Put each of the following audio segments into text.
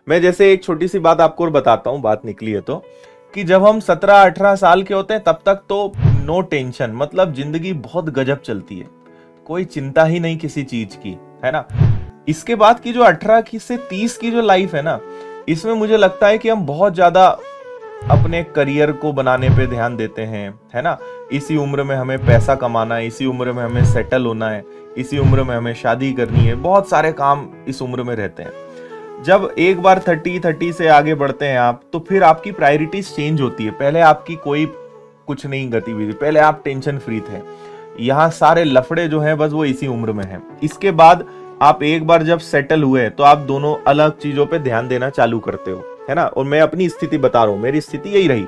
मैं जैसे एक छोटी सी बात आपको और बताता हूँ, बात निकली है तो, कि जब हम 17-18 साल के होते हैं तब तक तो नो टेंशन, मतलब जिंदगी बहुत गजब चलती है, कोई चिंता ही नहीं किसी चीज की, है ना। इसके बाद की जो 18 से 30 की जो लाइफ है ना, इसमें मुझे लगता है कि हम बहुत ज्यादा अपने करियर को बनाने पे ध्यान देते हैं, है ना। इसी उम्र में हमें पैसा कमाना है, इसी उम्र में हमें सेटल होना है, इसी उम्र में हमें शादी करनी है, बहुत सारे काम इस उम्र में रहते हैं। जब एक बार 30 से आगे बढ़ते हैं आप, तो फिर आपकी प्रायोरिटीज चेंज होती है। पहले आपकी कोई कुछ नहीं गतिविधि, पहले आप टेंशन फ्री थे, यहाँ सारे लफड़े जो हैं बस वो इसी उम्र में हैं। इसके बाद आप एक बार जब सेटल हुए तो आप दोनों अलग चीजों पे ध्यान देना चालू करते हो, है ना। और मैं अपनी स्थिति बता रहा हूँ, मेरी स्थिति यही रही।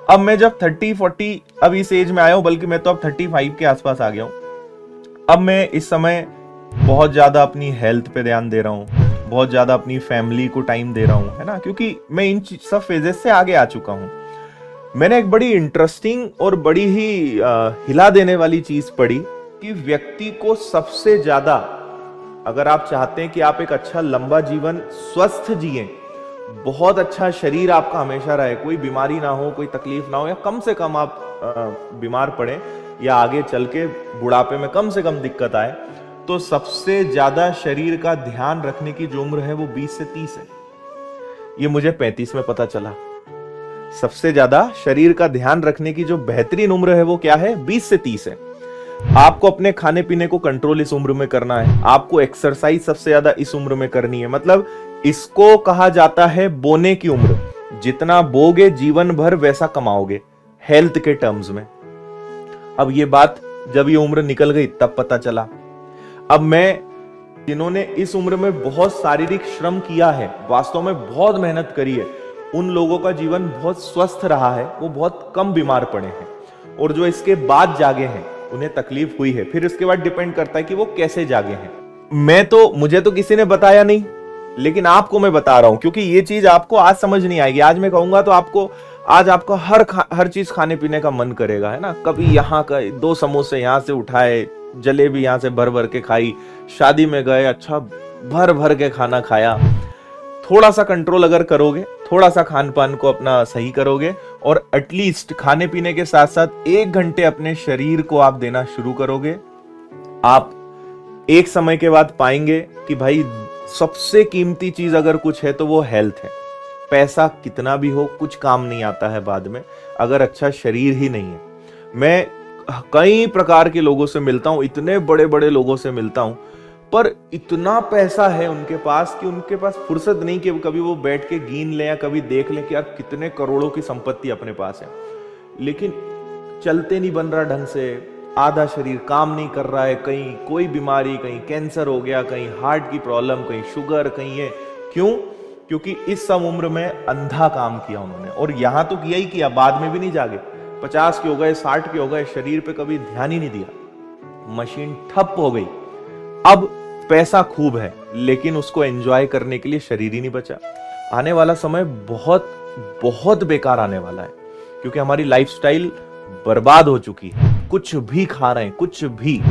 अब मैं जब 30-40 अब इस एज में आया हूँ, बल्कि मैं तो अब 35 के आसपास आ गया हूँ। अब मैं इस समय बहुत ज्यादा अपनी हेल्थ पे ध्यान दे रहा हूँ, बहुत ज्यादा अपनी फैमिली को टाइम दे रहा हूँ, है ना, क्योंकि मैं इन सब फेजेस से आगे आ चुका हूँ। मैंने एक बड़ी इंटरेस्टिंग और बड़ी ही हिला देने वाली चीज पढ़ी कि व्यक्ति को सबसे ज्यादा, अगर आप चाहते हैं कि आप एक अच्छा लंबा जीवन स्वस्थ जिए, बहुत अच्छा शरीर आपका हमेशा रहे, कोई बीमारी ना हो, कोई तकलीफ ना हो, या कम से कम आप बीमार पड़े या आगे चल के बुढ़ापे में कम से कम दिक्कत आए, तो सबसे ज्यादा शरीर का ध्यान रखने की जो उम्र है वो 20 से 30 है। ये मुझे 35 में पता चला। सबसे ज्यादा शरीर का ध्यान रखने की जो बेहतरीन उम्र है वो क्या है, 20 से 30 है। आपको अपने खाने पीने को कंट्रोल इस उम्र में करना है, आपको एक्सरसाइज सबसे ज्यादा इस उम्र में करनी है। मतलब इसको कहा जाता है बोने की उम्र। जितना बोगे जीवन भर वैसा कमाओगे, हेल्थ के टर्म्स में। अब ये बात जब ये उम्र निकल गई तब पता चला। अब मैं, जिन्होंने इस उम्र में बहुत शारीरिक श्रम किया है, वास्तव में बहुत मेहनत करी है, उन लोगों का जीवन बहुत स्वस्थ रहा है, वो बहुत कम बीमार पड़े हैं। और जो इसके बाद जागे हैं उन्हें तकलीफ हुई है, फिर इसके बाद डिपेंड करता है कि वो कैसे जागे हैं। मुझे तो किसी ने बताया नहीं, लेकिन आपको मैं बता रहा हूं, क्योंकि ये चीज आपको आज समझ नहीं आएगी। आज मैं कहूंगा तो आपको हर चीज खाने पीने का मन करेगा, है ना। कभी यहाँ का 2 समोसे यहाँ से उठाए, जलेबी यहाँ से भर भर के खाई, शादी में गए, अच्छा भर भर के खाना खाया। थोड़ा सा कंट्रोल अगर करोगे, थोड़ा सा खान पान को अपना सही करोगे, और एटलीस्ट खाने पीने के साथ साथ 1 घंटे अपने शरीर को आप देना शुरू करोगे, आप एक समय के बाद पाएंगे कि भाई सबसे कीमती चीज अगर कुछ है तो वो हेल्थ है। पैसा कितना भी हो कुछ काम नहीं आता है बाद में, अगर अच्छा शरीर ही नहीं है। मैं कई प्रकार के लोगों से मिलता हूं, इतने बड़े बड़े लोगों से मिलता हूं, पर इतना पैसा है उनके पास कि उनके पास फुर्सत नहीं कि कभी वो बैठ के गिन ले या कभी देख ले कि यार कितने करोड़ों की संपत्ति अपने पास है, लेकिन चलते नहीं बन रहा ढंग से, आधा शरीर काम नहीं कर रहा है, कहीं कोई बीमारी, कहीं कैंसर हो गया, कहीं हार्ट की प्रॉब्लम, कहीं शुगर, कहीं ये। क्यों? क्योंकि इस सब उम्र में अंधा काम किया उन्होंने, और यहां तो किया ही किया, बाद में भी नहीं जागे। 50 के हो गए, 60 के हो गए, शरीर पे कभी ध्यान ही नहीं दिया, मशीन ठप हो गई। अब पैसा खूब है, लेकिन उसको एंजॉय करने के लिए शरीर ही नहीं बचा। आने वाला समय बहुत बहुत बेकार आने वाला है, क्योंकि हमारी लाइफस्टाइल बर्बाद हो चुकी है। कुछ भी खा रहे हैं, कुछ भी,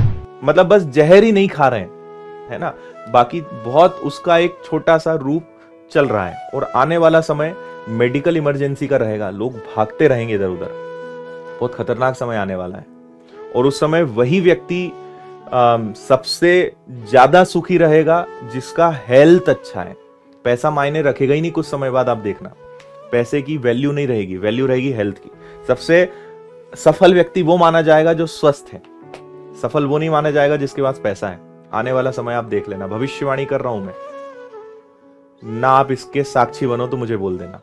मतलब बस जहर ही नहीं खा रहे हैं, है ना, बाकी बहुत उसका एक छोटा सा रूप चल रहा है। और आने वाला समय मेडिकल इमरजेंसी का रहेगा, लोग भागते रहेंगे इधर उधर, बहुत खतरनाक समय आने वाला है। और उस समय वही व्यक्ति सबसे ज्यादा सुखी रहेगा जिसका हेल्थ अच्छा है। पैसा मायने रखेगा ही नहीं कुछ समय बाद, आप देखना, पैसे की वैल्यू नहीं रहेगी, वैल्यू रहेगी हेल्थ की। सबसे सफल व्यक्ति वो माना जाएगा जो स्वस्थ है, सफल वो नहीं माना जाएगा जिसके पास पैसा है। आने वाला समय आप देख लेना, भविष्यवाणी कर रहा हूं मैं ना, आप इसके साक्षी बनो तो मुझे बोल देना।